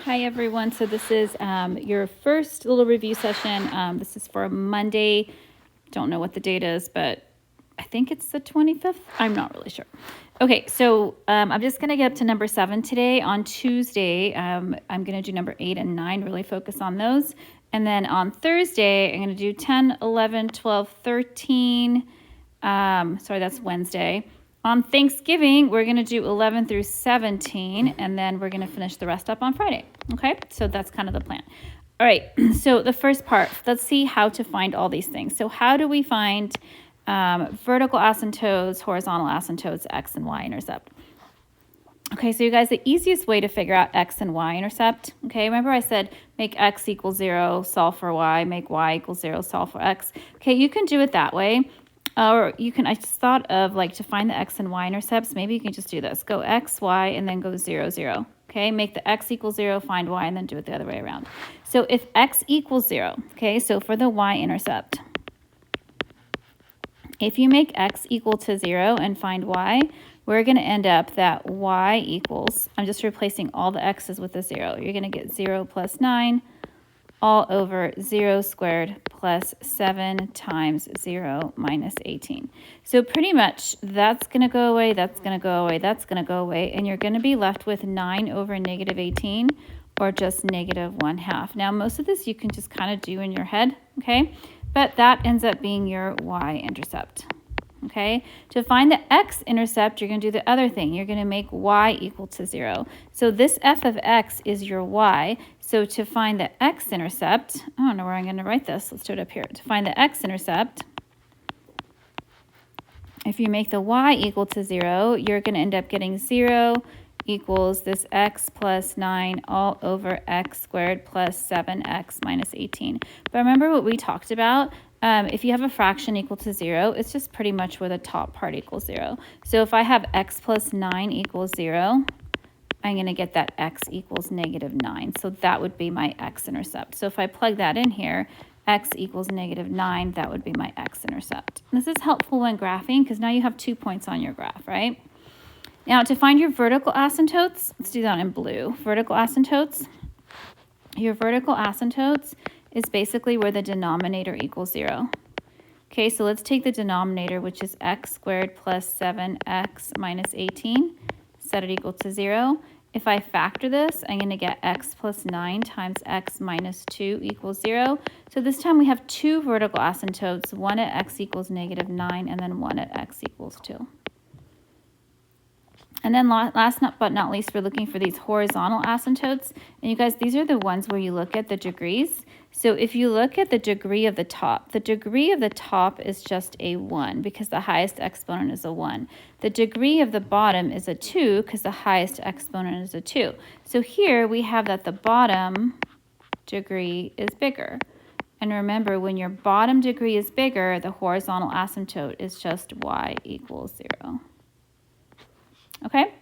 Hi everyone. So this is your first little review session. This is for Monday. Don't know what the date is, but I think it's the 25th. I'm not really sure. Okay, so I'm just going to get up to number 7 today. On Tuesday, I'm going to do number 8 and 9, really focus on those. And then on Thursday, I'm going to do 10, 11, 12, 13. Sorry, that's Wednesday. On Thanksgiving, we're going to do 11 through 17, and then we're going to finish the rest up on Friday. Okay, so that's kind of the plan. All right, so the first part, let's see how to find all these things. So how do we find vertical asymptotes, horizontal asymptotes, x and y intercept? Okay, so you guys, the easiest way to figure out x and y intercept, okay, remember I said make x equals 0, solve for y, make y equals 0, solve for x. Okay, you can do it that way. Or you can, I just thought of like to find the x and y intercepts, maybe you can just do this. Go x, y, and then go 0, 0. Okay, make the x equal 0, find y, and then do it the other way around. So if x equals 0, okay, so for the y-intercept, if you make x equal to 0 and find y, we're going to end up that y equals, I'm just replacing all the x's with a 0. You're going to get 0 plus 9 all over 0 squared plus 7 times 0 minus 18. So pretty much that's going to go away, that's going to go away, that's going to go away, and you're going to be left with 9 over negative 18, or just negative 1/2. Now, most of this you can just kind of do in your head, okay? But that ends up being your y-intercept. Okay, to find the x-intercept, you're going to do the other thing. You're going to make y equal to 0. So this f of x is your y. So to find the x-intercept, I don't know where I'm going to write this. Let's do it up here. To find the x-intercept, if you make the y equal to 0, you're going to end up getting 0 equals this x plus 9 all over x squared plus 7x minus 18. But remember what we talked about? If you have a fraction equal to 0, it's just pretty much where the top part equals 0. So if I have x plus 9 equals 0, I'm going to get that x equals negative 9. So that would be my x-intercept. So if I plug that in here, x equals negative 9, that would be my x-intercept. This is helpful when graphing because now you have 2 points on your graph, right? Now to find your vertical asymptotes, let's do that in blue. Vertical asymptotes. Your vertical asymptotes is basically where the denominator equals 0. Okay, so let's take the denominator, which is x squared plus 7x minus 18, set it equal to 0. If I factor this, I'm going to get x plus 9 times x minus 2 equals 0. So this time we have 2 vertical asymptotes, one at x equals negative 9 and then one at x equals 2. And then last but not least, we're looking for these horizontal asymptotes. And you guys, these are the ones where you look at the degrees. So if you look at the degree of the top is just a 1 because the highest exponent is a 1. The degree of the bottom is a 2 because the highest exponent is a 2. So here we have that the bottom degree is bigger. And remember, when your bottom degree is bigger, the horizontal asymptote is just y equals 0. Okay?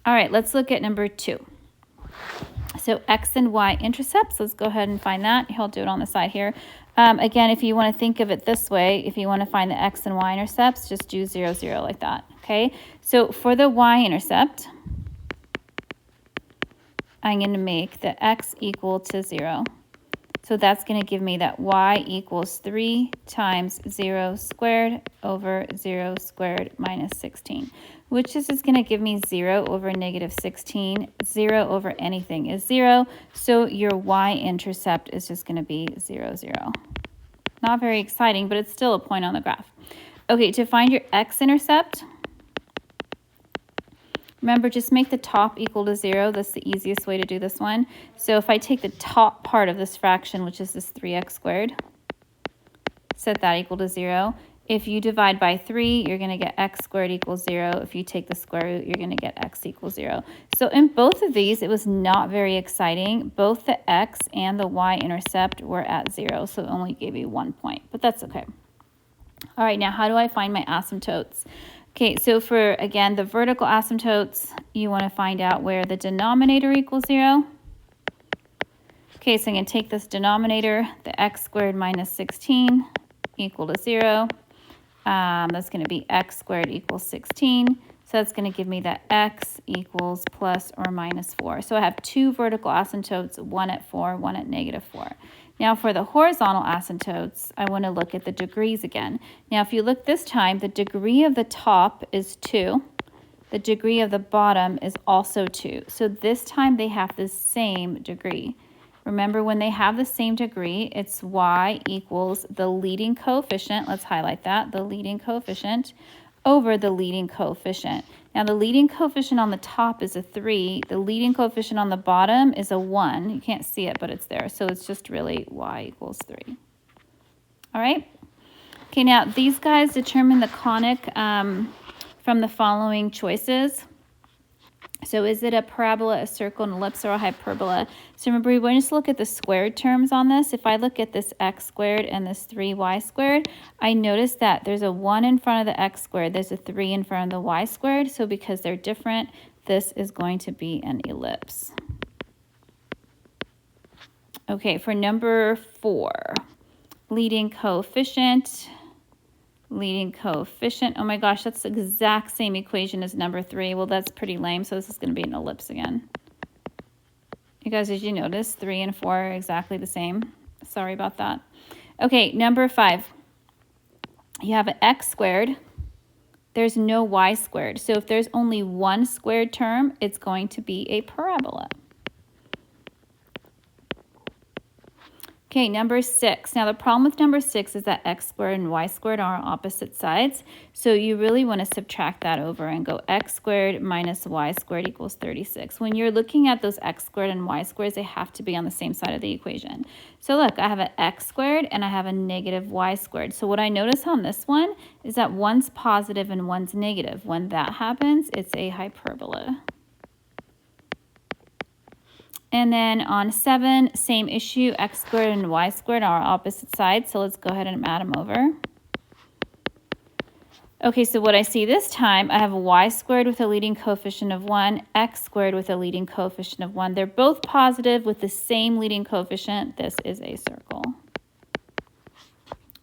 All right, let's look at number 2. So x and y intercepts, let's go ahead and find that. He'll do it on the side here. Again, if you want to think of it this way, if you want to find the x and y intercepts, just do 0, 0 like that. Okay? So for the y-intercept, I'm going to make the x equal to 0. So that's going to give me that y equals 3 times 0 squared over 0 squared minus 16, which is just going to give me 0 over negative 16. 0 over anything is 0. So your y-intercept is just going to be 0, 0. Not very exciting, but it's still a point on the graph. Okay, to find your x-intercept, remember, just make the top equal to 0. That's the easiest way to do this one. So if I take the top part of this fraction, which is this 3x squared, set that equal to 0. If you divide by 3, you're going to get x squared equals 0. If you take the square root, you're going to get x equals 0. So in both of these, it was not very exciting. Both the x and the y-intercept were at 0, so it only gave you 1 point, but that's okay. All right, now how do I find my asymptotes? Okay, so for, again, the vertical asymptotes, you want to find out where the denominator equals 0. Okay, so I'm going to take this denominator, the x squared minus 16 equal to 0. That's going to be x squared equals 16. So that's going to give me that x equals plus or minus 4. So I have two vertical asymptotes, one at 4, one at -4. Now for the horizontal asymptotes, I want to look at the degrees again. Now if you look this time, the degree of the top is 2. The degree of the bottom is also 2. So this time they have the same degree. Remember, when they have the same degree, it's y equals the leading coefficient. Let's highlight that, the leading coefficient over the leading coefficient. Now the leading coefficient on the top is a 3. The leading coefficient on the bottom is a 1. You can't see it, but it's there. So it's just really y equals 3. All right? Okay, now these guys determine the conic from the following choices. So is it a parabola, a circle, an ellipse, or a hyperbola? So remember, we want to just look at the squared terms on this. If I look at this x squared and this 3y squared, I notice that there's a 1 in front of the x squared, there's a 3 in front of the y squared. So because they're different, this is going to be an ellipse. Okay, for number 4, leading coefficient. Leading coefficient. Oh my gosh, that's the exact same equation as number 3. Well, that's pretty lame, so this is going to be an ellipse again. You guys, did you notice 3 and 4 are exactly the same? Sorry about that. Okay, number 5. You have an x squared. There's no y squared. So if there's only one squared term, it's going to be a parabola. Okay, number 6. Now the problem with number 6 is that x squared and y squared are on opposite sides. So you really want to subtract that over and go x squared minus y squared equals 36. When you're looking at those x squared and y squareds, they have to be on the same side of the equation. So look, I have an x squared and I have a negative y squared. So what I notice on this one is that one's positive and one's negative. When that happens, it's a hyperbola. And then on 7, same issue, x squared and y squared are opposite sides, so let's go ahead and add them over. Okay, so what I see this time, I have y squared with a leading coefficient of 1, x squared with a leading coefficient of 1. They're both positive with the same leading coefficient. This is a circle.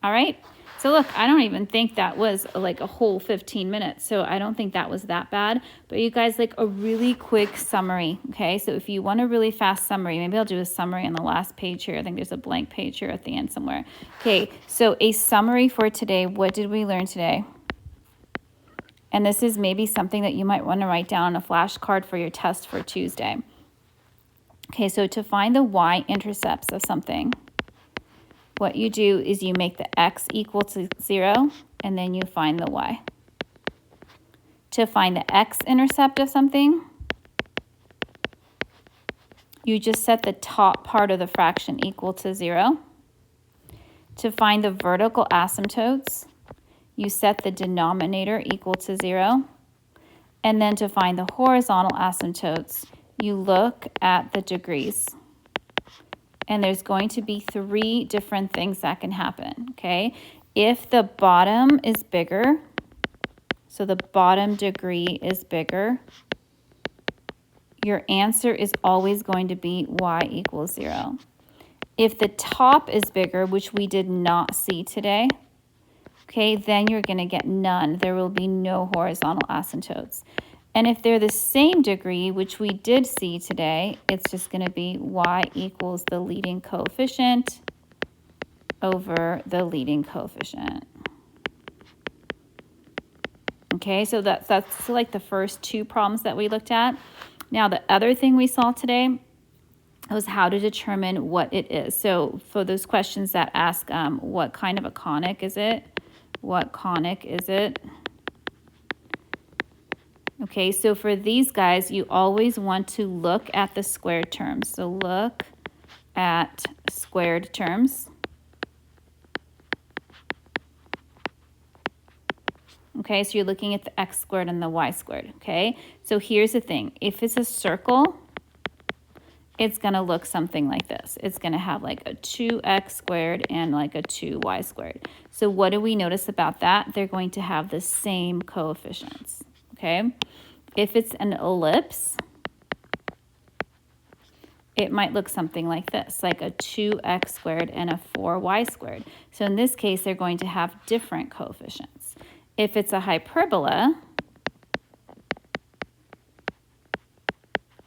All right, so look, I don't even think that was like a whole 15 minutes, so I don't think that was that bad. But you guys, like a really quick summary, okay? So if you want a really fast summary, maybe I'll do a summary on the last page here. I think there's a blank page here at the end somewhere. Okay, so a summary for today. What did we learn today? And this is maybe something that you might want to write down on a flashcard for your test for Tuesday. Okay, so to find the y-intercepts of something, what you do is you make the x equal to 0, and then you find the y. To find the x-intercept of something, you just set the top part of the fraction equal to 0. To find the vertical asymptotes, you set the denominator equal to 0. And then to find the horizontal asymptotes, you look at the degrees. And there's going to be 3 different things that can happen, okay? If the bottom is bigger, so the bottom degree is bigger, your answer is always going to be y equals 0. If the top is bigger, which we did not see today, okay, then you're going to get none. There will be no horizontal asymptotes. And if they're the same degree, which we did see today, it's just going to be y equals the leading coefficient over the leading coefficient. Okay, so that's like the first 2 problems that we looked at. Now, the other thing we saw today was how to determine what it is. So for those questions that ask what kind of a conic is it? What conic is it? Okay, so for these guys, you always want to look at the squared terms. So look at squared terms. Okay, so you're looking at the x squared and the y squared, okay? So here's the thing. If it's a circle, it's going to look something like this. It's going to have like a 2x squared and like a 2y squared. So what do we notice about that? They're going to have the same coefficients, okay? If it's an ellipse, it might look something like this, like a 2x squared and a 4y squared. So in this case, they're going to have different coefficients. If it's a hyperbola,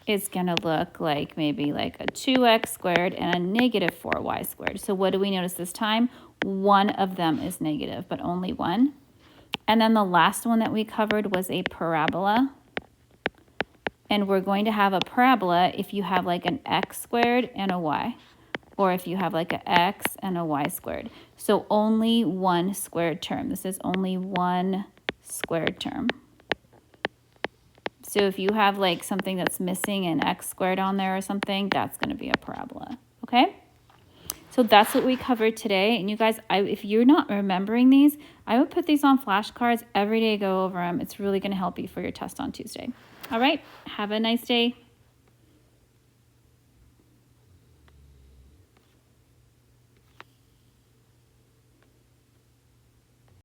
is going to look like maybe like a 2x squared and a negative 4y squared. So what do we notice this time? One of them is negative, but only one. And then the last one that we covered was a parabola. And we're going to have a parabola if you have like an x squared and a y, or if you have like an x and a y squared. So only one squared term. This is only one squared term. So if you have like something that's missing an x squared on there or something, that's going to be a parabola, okay? So that's what we covered today. And you guys, if you're not remembering these, I would put these on flashcards every day, go over them. It's really going to help you for your test on Tuesday. All right, have a nice day.